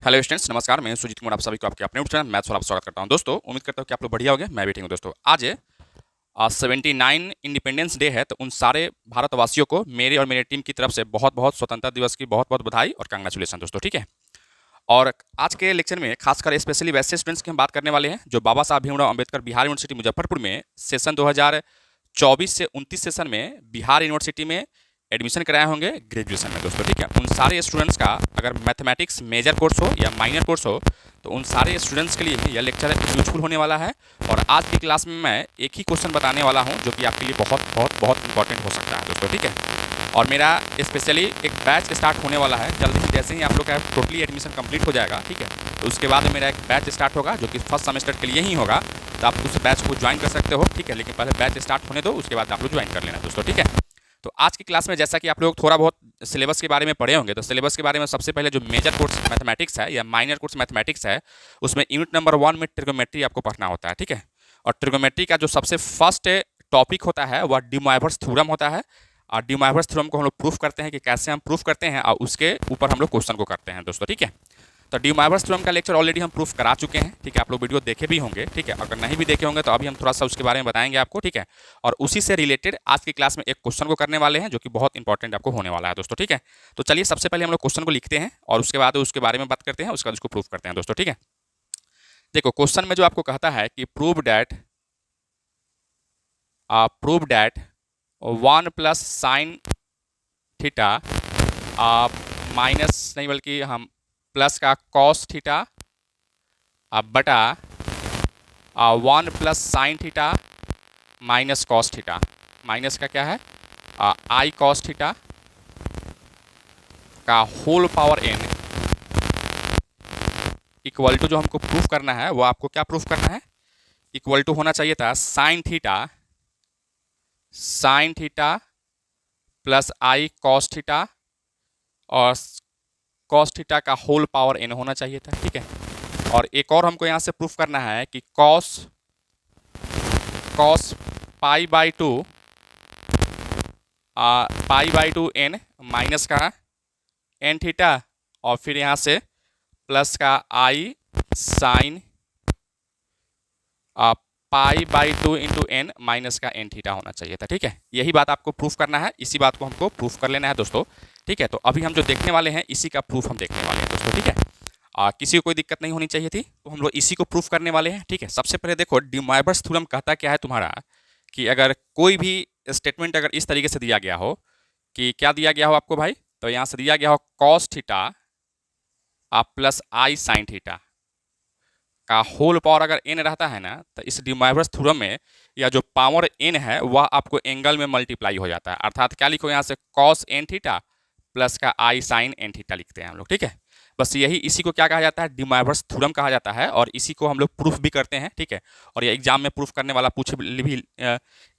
Hello students, नमस्कार। मैं सुजीत कुमार, आप सभी को आपके अपने चैनल मैथ्स वाला आप स्वागत करता हूं। दोस्तों, उम्मीद करता हूं कि आप लोग बढ़िया होंगे। मैं भी ठीक हूं। दोस्तों, आज 79 इंडिपेंडेंस डे है, तो उन सारे भारतवासियों को मेरे और मेरी टीम की तरफ से बहुत बहुत स्वतंत्रता दिवस की बहुत बहुत बधाई और कंग्रेचुलेसन दोस्तों। ठीक है। और आज के लेक्चर में खासकर स्पेशली वैसे स्टूडेंट्स की हम बात करने वाले हैं जो बाबा साहब भीमराव अम्बेडकर बिहार यूनिवर्सिटी मुजफ्फरपुर में सेशन 2024 से 29 सेशन में बिहार यूनिवर्सिटी में एडमिशन कराए होंगे ग्रेजुएशन में दोस्तों। ठीक है। उन सारे स्टूडेंट्स का अगर मैथमेटिक्स मेजर कोर्स हो या माइनर कोर्स हो, तो उन सारे स्टूडेंट्स के लिए यह लेक्चर यूजफुल होने वाला है। और आज की क्लास में मैं एक ही क्वेश्चन बताने वाला हूं जो कि आपके लिए बहुत बहुत बहुत इंपॉर्टेंट हो सकता है दोस्तों। ठीक है। और मेरा स्पेशली एक बैच स्टार्ट होने वाला है जल्दी ही। जैसे ही आप लोग का टोटली एडमिशन कंप्लीट हो जाएगा, ठीक है, तो उसके बाद मेरा एक बैच स्टार्ट होगा जो कि फर्स्ट सेमेस्टर के लिए ही होगा। तो आप उस बैच को ज्वाइन कर सकते हो। ठीक है। लेकिन पहले बैच स्टार्ट होने दो, उसके बाद आप लोग ज्वाइन कर लेना दोस्तों। ठीक है। तो आज की क्लास में जैसा कि आप लोग थोड़ा बहुत सिलेबस के बारे में पढ़े होंगे, तो सिलेबस के बारे में सबसे पहले जो मेजर कोर्स मैथमेटिक्स है या माइनर कोर्स मैथमेटिक्स है, उसमें यूनिट नंबर 1 में ट्रिगोमेट्री आपको पढ़ना होता है। ठीक है। और ट्रिगोमेट्री का जो सबसे फर्स्ट टॉपिक होता है वह डी मोइवरेस थ्योरम होता है। और डी मोइवरेस थ्योरम को हम लोग प्रूफ करते हैं कि कैसे हम प्रूफ करते हैं, और उसके ऊपर हम लोग क्वेश्चन को करते हैं दोस्तों। ठीक है। तो डी मोइवरेस थ्योरम का लेक्चर ऑलरेडी हम प्रूफ करा चुके हैं। ठीक है। आप लोग वीडियो देखे भी होंगे। ठीक है। अगर नहीं भी देखे होंगे तो अभी हम थोड़ा सा उसके बारे में बताएंगे आपको। ठीक है। और उसी से रिलेटेड आज की क्लास में एक क्वेश्चन को करने वाले हैं जो कि बहुत इंपॉर्टेंट आपको होने वाला है दोस्तों। ठीक है। तो चलिए सबसे पहले हम लोग क्वेश्चन को लिखते हैं और उसके बाद उसके बारे में बात करते हैं, उसके बाद उसको प्रूफ करते हैं दोस्तों। ठीक है। देखो, क्वेश्चन में जो आपको कहता है कि prove that 1 plus sine theta minus नहीं बल्कि हम प्लस का कॉस थीटा बटा 1 plus sine theta minus cos theta, minus का क्या है आई कॉस थीटा का whole power n equal to, जो हमको प्रूफ करना है वो आपको क्या प्रूफ करना है, इक्वल टू होना चाहिए था साइन थीटा प्लस आई कॉस थीटा और कॉस थीटा का होल पावर n होना चाहिए था। ठीक है। और एक और हमको यहाँ से प्रूफ करना है कि cos pi by two n minus का एन थीटा, और फिर यहाँ से प्लस का आई साइन पाई/2 इंटू एन माइनस का एन थीटा होना चाहिए था। ठीक है। यही बात आपको प्रूफ करना है, इसी बात को हमको प्रूफ कर लेना है दोस्तों। ठीक है। तो अभी हम जो देखने वाले हैं इसी का प्रूफ हम देखने वाले हैं दोस्तों। ठीक है। किसी को कोई दिक्कत नहीं होनी चाहिए थी, तो हम लोग इसी को प्रूफ करने वाले हैं। ठीक है। सबसे पहले देखो, डी मोइवरेस थ्योरम कहता क्या है तुम्हारा कि अगर कोई भी स्टेटमेंट अगर इस तरीके से दिया गया हो कि क्या दिया गया हो आपको भाई, तो यहाँ से दिया गया हो कॉस थीटा प्लस आई साइन थीटा का होल पावर अगर n रहता है ना, तो इस डी मोइवरेस थ्योरम में या जो पावर n है वह आपको एंगल में मल्टीप्लाई हो जाता है। अर्थात क्या लिखो यहाँ से कॉस एन थीटा प्लस का आई साइन एन थीटा लिखते हैं हम लोग। ठीक है। बस यही, इसी को क्या कहा जाता है, डी मोइवरेस थ्योरम कहा जाता है, और इसी को हम लोग प्रूफ भी करते हैं। ठीक है। और ये एग्जाम में प्रूफ करने वाला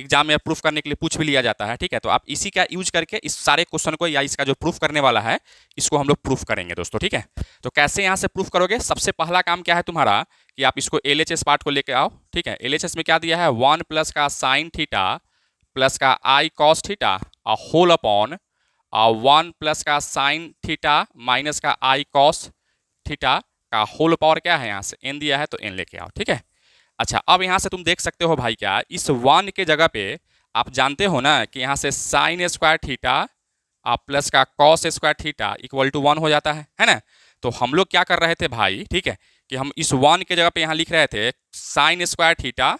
एग्जाम में प्रूफ करने के लिए पूछ भी लिया जाता है। ठीक है। तो आप इसी का यूज करके इस सारे क्वेश्चन को या इसका जो प्रूफ करने वाला है इसको हम लोग प्रूफ करेंगे दोस्तों। ठीक है। तो कैसे यहाँ से प्रूफ करोगे, सबसे पहला काम क्या है तुम्हारा कि आप इसको LHS पार्ट को लेके आओ। ठीक है। LHS में क्या दिया है, 1 प्लस का साइन थीटा प्लस का i cos theta whole upon 1 plus का साइन थीटा माइनस का आई कॉस थीटा का होल पावर क्या है, यहाँ से n दिया है तो n लेके आओ। ठीक है। अच्छा, अब यहाँ से तुम देख सकते हो भाई, क्या इस 1 के जगह पे आप जानते हो ना कि यहाँ से साइन स्क्वायर थीटा प्लस का cos square theta equal to 1 हो जाता है ना। तो हम लोग क्या कर रहे थे भाई, ठीक है, कि हम इस 1 के जगह पे यहाँ लिख रहे थे साइन स्क्वायर थीटा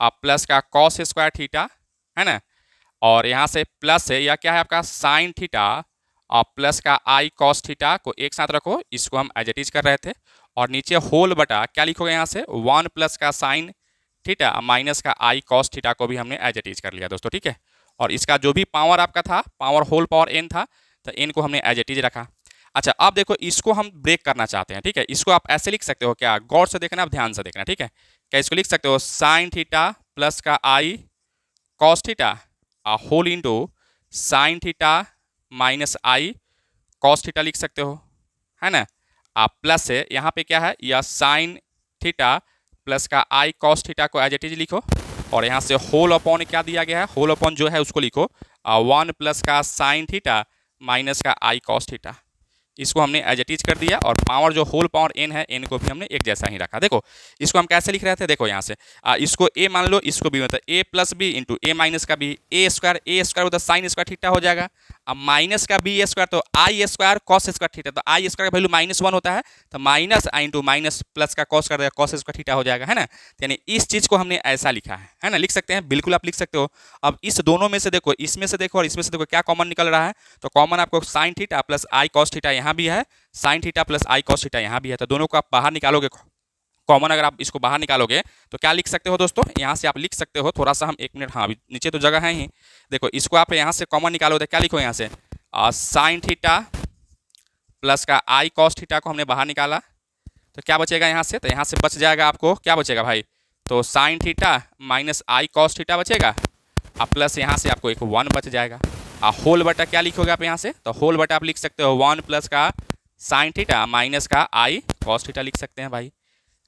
प्लस का कॉस स्क्वायर थीटा, है ना। और यहाँ से प्लस है या क्या है आपका साइन थीटा प्लस का आई कॉस थीटा को एक साथ रखो, इसको हम एज इट इज कर रहे थे। और नीचे होल बटा क्या लिखोगे यहाँ से 1 प्लस का साइन थीटा माइनस का आई कॉस थीटा को भी हमने एज इट इज कर लिया दोस्तों। ठीक है। और इसका जो भी पावर आपका था, पावर होल पावर n था, तो n को हमने एज इट इज रखा। अच्छा, अब देखो इसको हम ब्रेक करना चाहते हैं। ठीक है। इसको आप ऐसे लिख सकते हो, क्या गौर से देखना, आप ध्यान से देखना। ठीक है। क्या इसको लिख सकते हो साइन थीटा प्लस का i cos theta whole into sine theta minus i cos theta लिख सकते हो, है ना। प्लस है यहाँ पे क्या है, या साइन थीटा प्लस का आई कॉस थीटा को एज इट इज लिखो। और यहाँ से होल अपॉन क्या दिया गया है, होल अपॉन जो है उसको लिखो 1 प्लस का साइन थीटा माइनस का आई कॉस थीटा। इसको हमने एज इट इज कर दिया, और पावर जो होल पावर n है, n को भी हमने एक जैसा ही रखा। देखो इसको हम कैसे लिख रहे थे, देखो यहाँ से इसको a मान लो, इसको b मतलब a plus b into a minus का b, a स्क्वायर मतलब साइन स्क्वायर थीटा हो जाएगा। अब माइनस का b स्क्वायर तो i square cos square theta, तो आई स्क्वायर का वैल्यू -1 होता है, तो minus i into minus plus का कॉस कर देगा, कॉस स्क्वायर थीटा हो जाएगा, है ना। यानी इस चीज़ को हमने ऐसा लिखा है ना, लिख सकते हैं, बिल्कुल आप लिख सकते हो। अब इस दोनों में से देखो, इसमें से देखो और इसमें से देखो, क्या कॉमन निकल रहा है, तो कॉमन आपको साइन थीटा प्लस आई कॉस थीटा यहाँ भी है, साइन थीटा प्लस आई कॉस थीटा यहाँ भी है, तो दोनों को आप बाहर निकालोगे कॉमन, अगर आप इसको बाहर निकालोगे तो क्या लिख सकते हो दोस्तों, यहाँ से आप लिख सकते हो, थोड़ा सा हम 1 मिनट, हाँ अभी नीचे तो जगह है ही, देखो इसको आप यहाँ से कॉमन निकालो तो क्या लिखो यहाँ से, साइन थीटा प्लस का आई कॉस थीटा को हमने बाहर निकाला, तो क्या बचेगा यहाँ से, तो यहाँ से बच जाएगा आपको, क्या बचेगा भाई, तो sign theta minus i cos theta बचेगा, अब प्लस यहाँ से आपको एक 1 बच जाएगा। होल बटा क्या लिखोगे आप यहाँ से, तो होल बटा आप लिख सकते हो 1 प्लस का साइन थीटा माइनस का आई कॉस थीटा लिख सकते हैं भाई।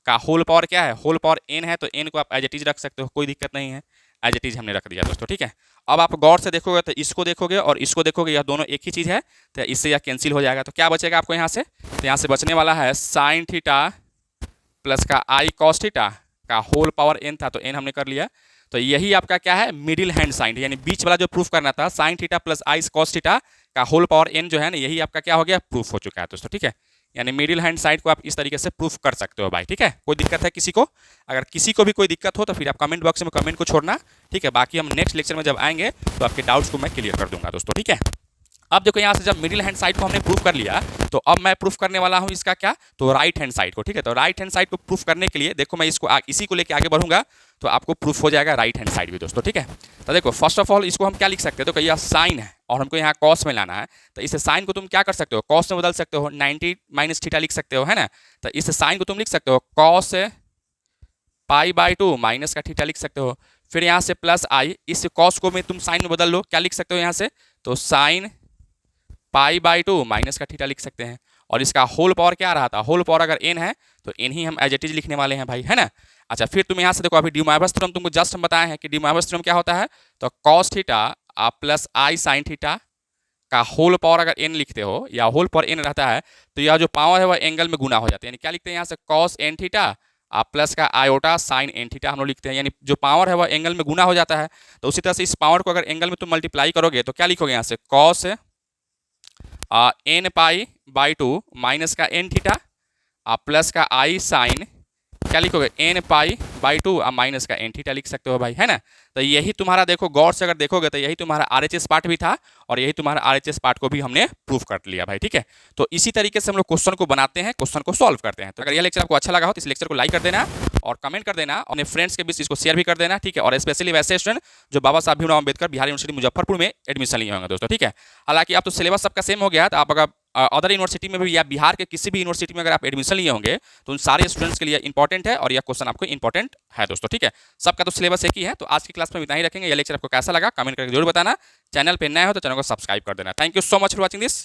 का होल पावर क्या है, होल पावर n है, तो n को आप एज इट इज रख सकते हो, कोई दिक्कत नहीं है, एज इट इज हमने रख दिया दोस्तों, ठीक है। अब आप गौर से देखोगे तो इसको देखोगे और इसको देखोगे, यह दोनों एक ही चीज़ है, तो इससे यह कैंसिल हो जाएगा, तो क्या बचेगा आपको यहाँ से, तो यहाँ से बचने वाला है साइन थीटा प्लस का आई कॉस थीटा का होल पावर n था, तो n हमने कर लिया, तो यही आपका क्या है, मिडिल हैंड साइन, यानी बीच वाला जो प्रूफ करना था, साइन थीटा प्लस आई कॉस थीटा का होल पावर n जो है ना, यही आपका क्या हो गया, प्रूफ हो चुका है दोस्तों, ठीक है। यानी मिडिल हैंड साइड को आप इस तरीके से प्रूफ कर सकते हो भाई, ठीक है। कोई दिक्कत है किसी को, अगर किसी को भी कोई दिक्कत हो तो फिर आप कमेंट बॉक्स में कमेंट को छोड़ना, ठीक है। बाकी हम नेक्स्ट लेक्चर में जब आएंगे तो आपके डाउट्स को मैं क्लियर कर दूंगा दोस्तों, ठीक है। अब देखो यहाँ से जब मिडिल हैंड साइड को हमने प्रूफ कर लिया, तो अब मैं प्रूफ करने वाला हूँ इसका क्या, तो राइट हैंड साइड को, ठीक है। तो राइट हैंड साइड को प्रूफ करने के लिए देखो मैं इसको इसी को लेके आगे बढ़ूंगा, तो आपको प्रूफ हो जाएगा राइट हैंड साइड भी दोस्तों, ठीक है। तो देखो फर्स्ट ऑफ ऑल इसको हम क्या लिख सकते हैं, तो यह साइन है और हमको यहाँ कॉस में लाना है, तो इस साइन को तुम क्या कर सकते हो, कॉस में बदल सकते हो, 90 माइनस थीटा लिख सकते हो, है ना। तो इस साइन को तुम लिख सकते हो कॉस π/2 माइनस का थीटा लिख सकते हो, फिर यहाँ से प्लस आई, इस कॉस को में तुम साइन में बदल लो, क्या लिख सकते हो यहाँ से, तो साइन π/2 माइनस का थीटा लिख सकते हैं, और इसका होल पावर क्या रहा था, होल पावर अगर n है तो n ही हम एज इट इज लिखने वाले हैं भाई, है ना। अच्छा फिर तुम यहाँ से देखो, अभी डी मोइरस थ्योरम तुमको जस्ट हम बताए हैं कि डी मोइरस थ्योरम क्या होता है, तो कॉस थीटा प्लस आई साइन थीटा का होल पावर अगर n लिखते हो या होल पावर n रहता है, तो यह जो पावर है वह एंगल में गुना हो जाता है, यानी क्या लिखते हैं यहाँ से, कॉस n थीटा प्लस का आयोटा साइन n थीटा हम लोग लिखते हैं, यानी जो पावर है वह एंगल में गुना हो जाता है। तो उसी तरह से इस पावर को अगर एंगल में तुम मल्टीप्लाई करोगे तो क्या लिखोगे यहाँ से, कॉस n π/2 माइनस का n थीटा प्लस का आई साइन, क्या लिखोगे, n π/2 माइनस का n थीटा लिख सकते हो भाई, है ना। तो यही तुम्हारा देखो गौर से अगर देखोगे तो यही तुम्हारा RHS पार्ट भी था, और यही तुम्हारा RHS पार्ट को भी हमने प्रूफ कर लिया भाई, ठीक है। तो इसी तरीके से हम लोग क्वेश्चन को बनाते हैं, क्वेश्चन को सॉल्व करते हैं। तो अगर यह लेक्चर आपको अच्छा लगा हो तो इस लेक्चर को लाइक कर देना और कमेंट कर देना, अपने फ्रेंड्स के बीच इसको शेयर भी कर देना, ठीक है। और स्पेशली वैसे स्टूडेंट जो बाबा साहब भीमराव अम्बेडकर बिहार यूनिवर्सिटी मुजफ्फरपुर में एडमिशन लिए होंगे दोस्तों, ठीक है। हालांकि अब तो सिलेबस सबका सेम हो गया है, तो आप अगर अदर यूनिवर्सिटी में भी या बिहार के किसी भी यूनिवर्सिटी में अगर आप एडमिशन लिए होंगे तो उन सारे स्टूडेंट्स के लिए इंपॉर्टेंट है, और यह क्वेश्चन आपको इंपॉर्टेंट है दोस्तों, ठीक है। सबका तो सिलेबस एक ही है। तो आज की क्लास में इतना ही रखेंगे। यह लेक्चर आपको कैसा लगा कमेंट करके जरूर बताना। चैनल पे नए हो तो चैनल को सब्सक्राइब कर देना। Thank you so much for watching this.